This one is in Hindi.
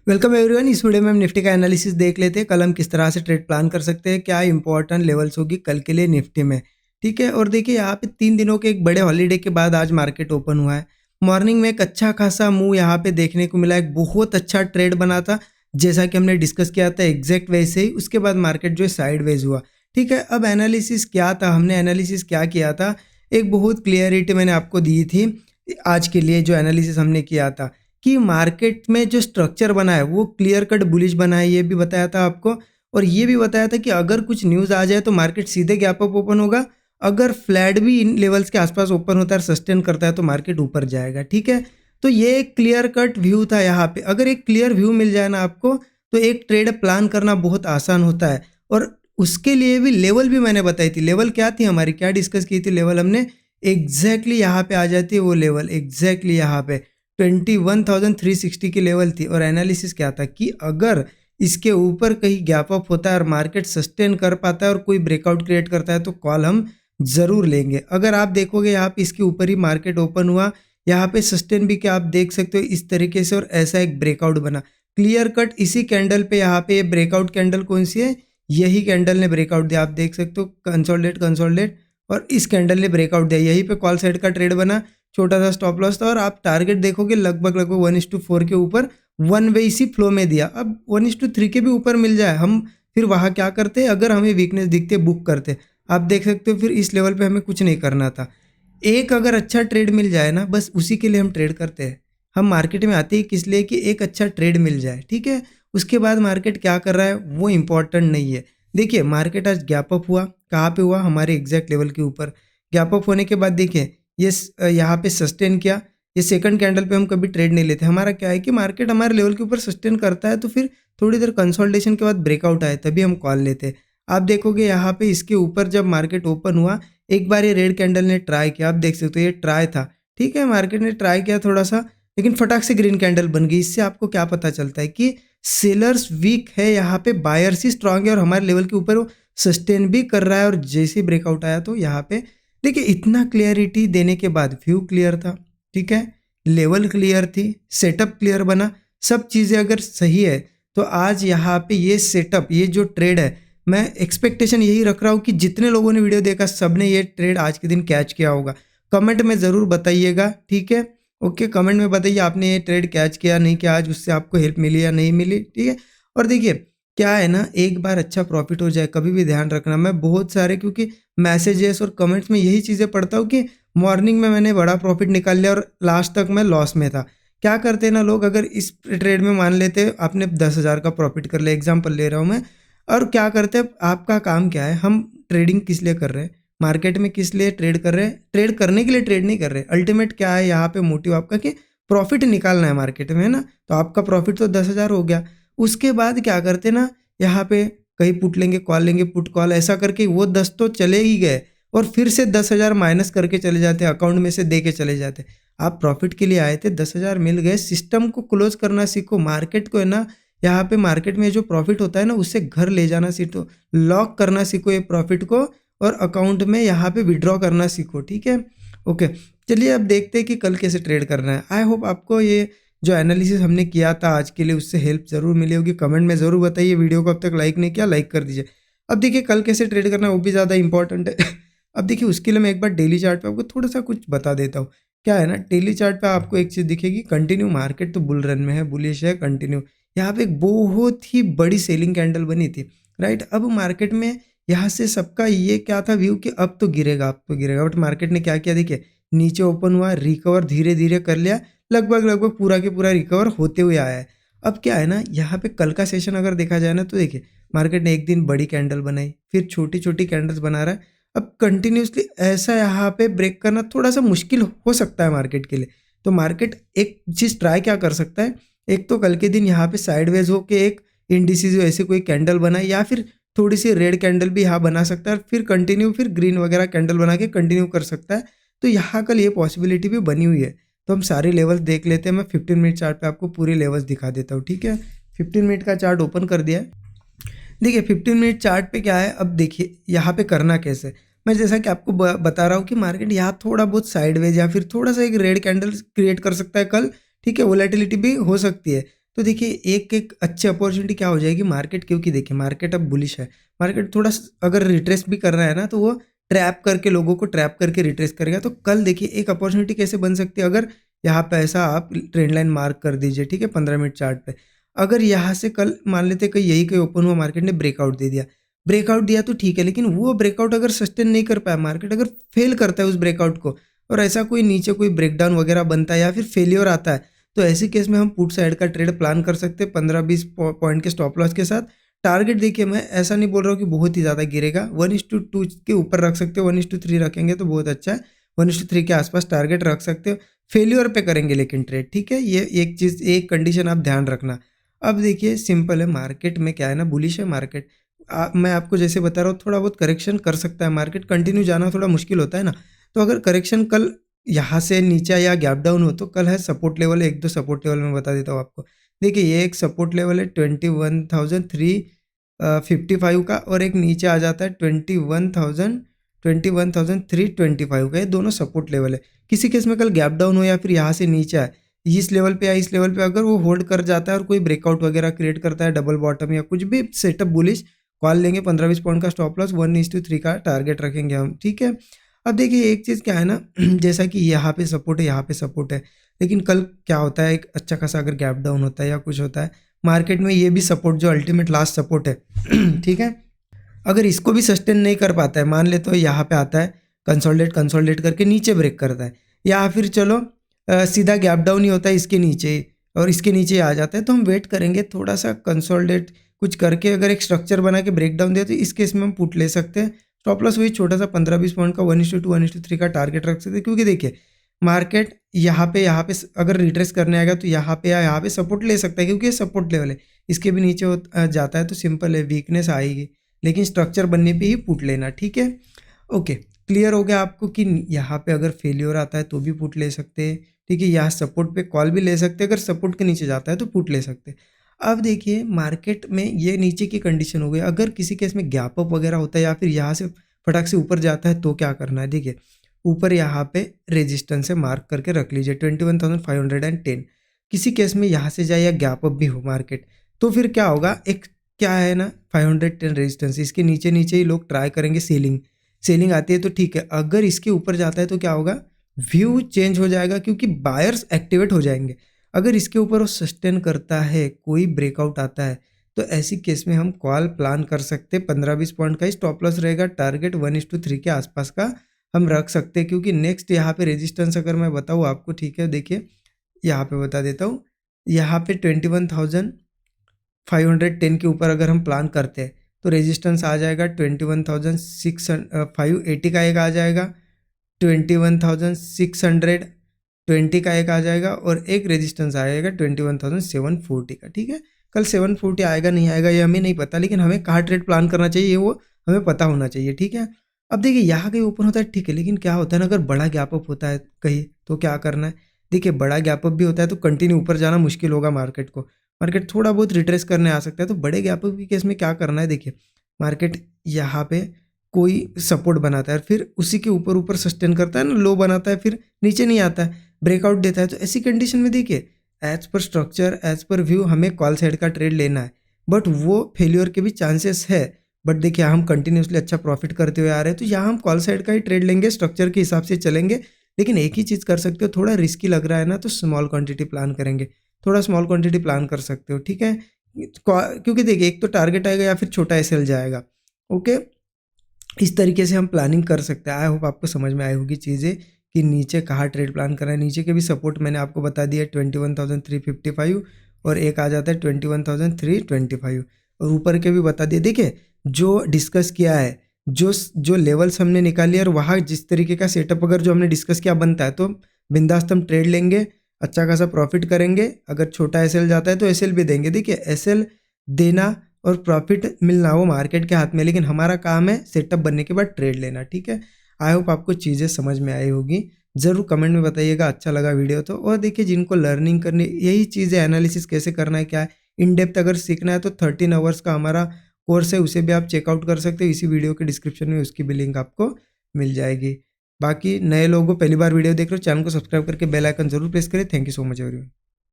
Welcome everyone. इस वीडियो में हम निफ्टी का एनालिसिस देख लेते हैं। कल हम किस तरह से ट्रेड प्लान कर सकते हैं, क्या इंपॉर्टेंट लेवल्स होगी कल के लिए निफ्टी में। ठीक है, और देखिए यहाँ पे 3 दिनों के एक बड़े हॉलीडे के बाद आज मार्केट ओपन हुआ है। मॉर्निंग में एक अच्छा खासा मूव यहाँ पे देखने को मिला, एक बहुत अच्छा ट्रेड बना था जैसा कि हमने डिस्कस किया था, एग्जैक्ट वैसे ही। उसके बाद मार्केट जो है साइडवेज हुआ। ठीक है, अब एनालिसिस क्या था, हमने एनालिसिस क्या किया था, एक बहुत क्लियरिटी मैंने आपको दी थी आज के लिए। जो एनालिसिस हमने किया था कि मार्केट में जो स्ट्रक्चर बना है वो क्लियर कट बुलिश बना है, ये भी बताया था आपको। और ये भी बताया था कि अगर कुछ न्यूज़ आ जाए तो मार्केट सीधे गैप अप ओपन होगा, अगर फ्लैट भी इन लेवल्स के आसपास ओपन होता है, सस्टेन करता है, तो मार्केट ऊपर जाएगा। ठीक है, तो ये एक क्लियर कट व्यू था यहाँ पे। अगर एक क्लियर व्यू मिल जाए ना आपको, तो एक ट्रेड प्लान करना बहुत आसान होता है। और उसके लिए भी लेवल भी मैंने बताई थी। लेवल क्या थी हमारी, क्या डिस्कस की थी लेवल हमने, एग्जैक्टली यहाँ पे आ जाती है वो लेवल, एग्जैक्टली यहाँ पे 21,360 की लेवल थी। और एनालिसिस क्या था कि अगर इसके ऊपर कहीं गैप अप होता है और मार्केट सस्टेन कर पाता है और कोई ब्रेकआउट क्रिएट करता है तो कॉल हम जरूर लेंगे। अगर आप देखोगे यहाँ पे इसके ऊपर ही मार्केट ओपन हुआ, यहाँ पे सस्टेन भी क्या आप देख सकते हो इस तरीके से, और ऐसा एक ब्रेकआउट बना क्लियर कट इसी कैंडल पे। यहाँ पे ये ब्रेकआउट कैंडल कौन सी है, यही कैंडल ने ब्रेकआउट दिया, आप देख सकते हो कंसोलिडेट कंसोलिडेट, और इस कैंडल ने ब्रेकआउट दिया, यही पे कॉल साइड का ट्रेड बना, छोटा सा स्टॉप लॉस था। और आप टारगेट देखोगे लगभग 1:4 के ऊपर वन वे इसी फ्लो में दिया। अब 1:3 के भी ऊपर मिल जाए, हम फिर वहाँ क्या करते, अगर हमें वीकनेस दिखते बुक करते। आप देख सकते हो फिर इस लेवल पे हमें कुछ नहीं करना था। एक अगर अच्छा ट्रेड मिल जाए ना, बस उसी के लिए हम ट्रेड करते हैं। हम मार्केट में आते ही किस लिए कि एक अच्छा ट्रेड मिल जाए। ठीक है, उसके बाद मार्केट क्या कर रहा है वो इंपॉर्टेंट नहीं है। देखिए मार्केट आज गैप अप हुआ, कहाँ पे हुआ, हमारे एग्जैक्ट लेवल के ऊपर। गैप अप होने के बाद देखिए ये यहाँ पे सस्टेन किया। ये सेकंड कैंडल पे हम कभी ट्रेड नहीं लेते। हमारा क्या है कि मार्केट हमारे लेवल के ऊपर सस्टेन करता है तो फिर थोड़ी देर कंसोलिडेशन के बाद ब्रेकआउट आए तभी हम कॉल लेते हैं। आप देखोगे यहाँ पे इसके ऊपर जब मार्केट ओपन हुआ, एक बार ये रेड कैंडल ने ट्राई किया, आप देख सकते हो ये ट्राई था। ठीक है, मार्केट ने ट्राई किया थोड़ा सा, लेकिन फटाक से ग्रीन कैंडल बन गई। इससे आपको क्या पता चलता है कि सेलर्स वीक है, यहाँ पे बायर्स ही स्ट्रांग है और हमारे लेवल के ऊपर वो सस्टेन भी कर रहा है। और जैसे ब्रेकआउट आया तो यहाँ पे देखिए इतना क्लियरिटी देने के बाद व्यू क्लियर था। ठीक है, लेवल क्लियर थी, सेटअप क्लियर बना, सब चीज़ें अगर सही है तो आज यहाँ पे ये सेटअप, ये जो ट्रेड है, मैं एक्सपेक्टेशन यही रख रहा हूँ कि जितने लोगों ने वीडियो देखा सब ने ये ट्रेड आज के दिन कैच किया होगा। कमेंट में ज़रूर बताइएगा। ठीक है, ओके, कमेंट में बताइए आपने ये ट्रेड कैच किया नहीं किया, आज उससे आपको हेल्प मिली या नहीं मिली। ठीक है, और देखिए क्या है ना, एक बार अच्छा प्रॉफिट हो जाए कभी भी ध्यान रखना, मैं बहुत सारे क्योंकि मैसेजेस और कमेंट्स में यही चीज़ें पढ़ता हूँ कि मॉर्निंग में मैंने बड़ा प्रॉफिट निकाल लिया और लास्ट तक मैं लॉस में था। क्या करते हैं ना लोग, अगर इस ट्रेड में मान लेते आपने 10,000 का प्रॉफिट कर लिया, एग्जांपल ले रहा हूँ मैं, और क्या करते हैं, आपका काम क्या है, हम ट्रेडिंग किस लिए कर रहे हैं, मार्केट में किस लिए ट्रेड कर रहे हैं, ट्रेड करने के लिए ट्रेड नहीं कर रहे। अल्टीमेट क्या है यहाँ पे मोटिव आपका कि प्रॉफिट निकालना है मार्केट में, है ना। तो आपका प्रॉफिट तो 10,000 हो गया। उसके बाद क्या करते ना, यहाँ पे कहीं पुट लेंगे, कॉल लेंगे, पुट कॉल, ऐसा करके वो 10 तो चले ही गए और फिर से 10,000 माइनस करके चले जाते, अकाउंट में से दे के चले जाते। आप प्रॉफिट के लिए आए थे, 10,000 मिल गए। सिस्टम को क्लोज करना सीखो, मार्केट को है ना, यहाँ पे मार्केट में जो प्रॉफिट होता है ना उससे घर ले जाना सीखो, लॉक करना सीखो ये प्रॉफिट को, और अकाउंट में यहाँ पे विड्रॉ करना सीखो। ठीक है, ओके, चलिए अब देखते हैं कि कल कैसे ट्रेड करना है। आई होप आपको ये जो एनालिसिस हमने किया था आज के लिए उससे हेल्प ज़रूर मिली होगी। कमेंट में ज़रूर बताइए। वीडियो को अब तक लाइक नहीं किया, लाइक कर दीजिए। अब देखिए कल कैसे ट्रेड करना है वो भी ज़्यादा इंपॉर्टेंट है। अब देखिए उसके लिए मैं एक बार डेली चार्ट पे आपको थोड़ा सा कुछ बता देता हूँ। क्या है ना, डेली चार्ट पे आपको एक चीज़ दिखेगी, कंटिन्यू मार्केट तो बुल रन में है, बुलिश है, कंटिन्यू। यहाँ पे एक बहुत ही बड़ी सेलिंग कैंडल बनी थी, राइट। अब मार्केट में यहाँ से सबका ये क्या था व्यू कि अब तो गिरेगा, अब तो गिरेगा, बट मार्केट ने क्या किया देखिए, नीचे ओपन हुआ, रिकवर धीरे धीरे कर लिया, लगभग पूरा के पूरा रिकवर होते हुए आया है। अब क्या है ना, यहाँ पे कल का सेशन अगर देखा जाए ना तो देखिए मार्केट ने एक दिन बड़ी कैंडल बनाई, फिर छोटी छोटी कैंडल्स बना रहा है। अब कंटिन्यूसली ऐसा यहाँ पे ब्रेक करना थोड़ा सा मुश्किल हो सकता है मार्केट के लिए। तो मार्केट एक चीज़ ट्राई क्या कर सकता है, एक तो कल के दिन यहाँ पे साइडवेज हो के एक इंडिसीज ऐसे कोई कैंडल बनाए, या फिर थोड़ी सी रेड कैंडल भी यहाँ बना सकता है, फिर कंटिन्यू फिर ग्रीन वगैरह कैंडल बना के कंटिन्यू कर सकता है। तो यहाँ कल ये पॉसिबिलिटी भी बनी हुई है। तो हम सारे लेवल्स देख लेते हैं। मैं 15 मिनट चार्ट पे आपको पूरे लेवल्स दिखा देता हूँ। ठीक है, 15 मिनट का चार्ट ओपन कर दिया है। देखिए 15 मिनट चार्ट पे क्या है, अब देखिए यहाँ पे करना कैसे। मैं जैसा कि आपको बता रहा हूँ कि मार्केट यहाँ थोड़ा बहुत साइडवेज या फिर थोड़ा सा एक रेड कैंडल क्रिएट कर सकता है कल। ठीक है, वोलेटिलिटी भी हो सकती है। तो देखिए एक एक अच्छी अपॉर्चुनिटी क्या हो जाएगी मार्केट, क्योंकि देखिए मार्केट अब बुलिश है, मार्केट थोड़ा अगर रिट्रेस भी कर रहा है ना तो वो ट्रैप करके लोगों को ट्रैप करके रिट्रेस करेगा। तो कल देखिए एक अपॉर्चुनिटी कैसे बन सकती है, अगर यहाँ पे ऐसा आप ट्रेंड लाइन मार्क कर दीजिए, ठीक है, 15 मिनट चार्ट पे। अगर यहाँ से कल मान लेते कहीं यही कहीं ओपन हुआ, मार्केट ने ब्रेकआउट दे दिया, ब्रेकआउट दिया तो ठीक है, लेकिन वो ब्रेकआउट अगर सस्टेन नहीं कर पाया, मार्केट अगर फेल करता है उस ब्रेकआउट को और ऐसा कोई नीचे कोई ब्रेकडाउन वगैरह बनता है या फिर फेलियर आता है, तो ऐसे केस में हम पुट साइड का ट्रेड प्लान कर सकते हैं 15-20 पॉइंट के स्टॉप लॉस के साथ। टारगेट देखिए मैं ऐसा नहीं बोल रहा हूँ कि बहुत ही ज़्यादा गिरेगा, 1:2 के ऊपर रख सकते हो, 1:3 रखेंगे तो बहुत अच्छा है, 1:3 के आसपास टारगेट रख सकते हो। फेल्योर पे करेंगे लेकिन ट्रेड, ठीक है, ये एक चीज़ एक कंडीशन आप ध्यान रखना। अब देखिए सिंपल है, मार्केट में क्या है ना, बुलिश है मार्केट। मैं आपको जैसे बता रहा हूँ थोड़ा बहुत करेक्शन कर सकता है मार्केट, कंटिन्यू जाना थोड़ा मुश्किल होता है ना। तो अगर करेक्शन कल यहाँ से नीचे या गैप डाउन हो तो कल है सपोर्ट लेवल है, 1-2 सपोर्ट लेवल मैं बता देता हूँ आपको। देखिए ये एक सपोर्ट लेवल है 21,355 का, और एक नीचे आ जाता है 21,325 का, ये दोनों सपोर्ट लेवल है। किसी केस में कल गैप डाउन हो या फिर यहाँ से नीचे आए, इस लेवल पे या इस लेवल पे अगर वो होल्ड कर जाता है और कोई ब्रेकआउट वगैरह क्रिएट करता है, डबल बॉटम या कुछ भी सेटअप बुलिश, कॉल लेंगे 15-20 पॉइंट का स्टॉप लॉस, 1:3 का टारगेट रखेंगे हम, ठीक है। अब देखिए एक चीज़ क्या है ना जैसा कि यहाँ पे सपोर्ट है, यहाँ पे सपोर्ट है, लेकिन कल क्या होता है, एक अच्छा खासा अगर गैप डाउन होता है या कुछ होता है मार्केट में, ये भी सपोर्ट जो अल्टीमेट लास्ट सपोर्ट है ठीक है, अगर इसको भी सस्टेन नहीं कर पाता है, मान ले तो यहाँ पे आता है कंसोलिडेट करके नीचे ब्रेक करता है, या फिर चलो सीधा गैप डाउन ही होता है इसके नीचे और इसके नीचे आ जाता है, तो हम वेट करेंगे थोड़ा सा कंसोलिडेट कुछ करके, अगर एक स्ट्रक्चर बना के ब्रेक डाउन दिया तो इस केस में हम पुट ले सकते हैं। स्टॉप लॉस वही छोटा सा 15-20 पॉइंट का 1:2 1:3 का टारगेट रख सकते हैं, क्योंकि देखिए मार्केट यहाँ पे अगर रिट्रेस करने आएगा तो यहाँ पे या यहाँ पे सपोर्ट ले सकता है, क्योंकि ये सपोर्ट लेवल है, इसके भी नीचे जाता है तो सिंपल है, वीकनेस आएगी, लेकिन स्ट्रक्चर बनने पे ही पुट लेना, ठीक है। ओके, क्लियर हो गया आपको कि यहाँ पे अगर फेलियर आता है तो भी पुट ले सकते हैं, ठीक है, यहाँ सपोर्ट पे कॉल भी ले सकते हैं, अगर सपोर्ट के नीचे जाता है तो पुट ले सकते हैं। अब देखिए मार्केट में ये नीचे की कंडीशन हो गई, अगर किसी केस में गैप अप वगैरह होता है या फिर यहाँ से फटाक से ऊपर जाता है तो क्या करना है, देखिए ऊपर यहाँ पे रेजिस्टेंस से मार्क करके रख लीजिए 21,510। किसी केस में यहाँ से जाए या गैप अप भी हो मार्केट, तो फिर क्या होगा, एक क्या है ना 510 रेजिस्टेंस, इसके नीचे नीचे ही लोग ट्राई करेंगे सेलिंग आती है तो ठीक है, अगर इसके ऊपर जाता है तो क्या होगा, व्यू चेंज हो जाएगा क्योंकि बायर्स एक्टिवेट हो जाएंगे। अगर इसके ऊपर वो सस्टेन करता है, कोई ब्रेकआउट आता है, तो ऐसी केस में हम कॉल प्लान कर सकते हैं, 15-20 पॉइंट का ही स्टॉप लॉस रहेगा, टारगेट 1:3 के आसपास का हम रख सकते हैं, क्योंकि नेक्स्ट यहाँ पे रेजिस्टेंस अगर मैं बताऊँ आपको, ठीक है, देखिए यहाँ पे बता देता हूँ, यहाँ पे 21,510 के ऊपर अगर हम प्लान करते हैं तो रेजिस्टेंस आ जाएगा 21,580 का एक आ जाएगा, 21,620 का एक आ जाएगा, और एक रेजिस्टेंस आएगा 21,740 का, ठीक है। कल 740 आएगा नहीं आएगा ये हमें नहीं पता, लेकिन हमें कहाँ ट्रेड प्लान करना चाहिए वो हमें पता होना चाहिए, ठीक है। अब देखिए यहाँ कहीं ओपन होता है, ठीक है, लेकिन क्या होता है ना, अगर बड़ा गैप अप होता है कहीं तो क्या करना है, देखिए बड़ा गैप अप भी होता है तो कंटिन्यू ऊपर जाना मुश्किल होगा मार्केट को, मार्केट थोड़ा बहुत रिट्रेस करने आ सकता है, तो बड़े गैप अप के केस में क्या करना है, देखिए मार्केट यहाँ पे कोई सपोर्ट बनाता है फिर उसी के ऊपर ऊपर सस्टेन करता है ना, लो बनाता है फिर नीचे नहीं आता है, ब्रेकआउट देता है, तो ऐसी कंडीशन में देखिए as per structure as per view हमें कॉल साइड का ट्रेड लेना है, बट वो फेलियर के भी चांसेस है, बट देखिए हम कंटिन्यूसली अच्छा प्रॉफिट करते हुए आ रहे हैं, तो यहाँ हम कॉल साइड का ही ट्रेड लेंगे, स्ट्रक्चर के हिसाब से चलेंगे, लेकिन एक ही चीज़ कर सकते हो, थोड़ा रिस्की लग रहा है ना तो स्मॉल क्वांटिटी प्लान करेंगे, थोड़ा स्मॉल क्वांटिटी प्लान कर सकते हो, ठीक है, क्योंकि देखिए एक तो टारगेट आएगा या फिर छोटा एसएल जाएगा, ओके, इस तरीके से हम प्लानिंग कर सकते हैं। आई होप आपको समझ में आई होगी चीज़ें कि नीचे कहाँ ट्रेड प्लान करना है, नीचे के भी सपोर्ट मैंने आपको बता दिया 21,355 और एक आ जाता है 21,325 और ऊपर के भी बता दिए। देखिए जो डिस्कस किया है, जो लेवल्स हमने निकाली और वहाँ जिस तरीके का सेटअप अगर जो हमने डिस्कस किया बनता है तो बिंदास्त हम ट्रेड लेंगे, अच्छा खासा प्रॉफिट करेंगे, अगर छोटा एसएल जाता है तो एसएल भी देंगे। देखिए एसएल देना और प्रॉफिट मिलना वो मार्केट के हाथ में, लेकिन हमारा काम है सेटअप बनने के बाद ट्रेड लेना, ठीक है। आई होप आपको चीज़ें समझ में आई होगी, ज़रूर कमेंट में बताइएगा अच्छा लगा वीडियो तो। और देखिए जिनको लर्निंग करनी यही चीज़ें, एनालिसिस कैसे करना है क्या है इन डेप्थ अगर सीखना है तो 13 आवर्स का हमारा कोर्स है, उसे भी आप चेकआउट कर सकते हो, इसी वीडियो के डिस्क्रिप्शन में उसकी भी लिंक आपको मिल जाएगी। बाकी नए लोगों पहली बार वीडियो देख रहे हो, चैनल को सब्सक्राइब करके बेल आइकन जरूर प्रेस करें। Thank you so much everyone.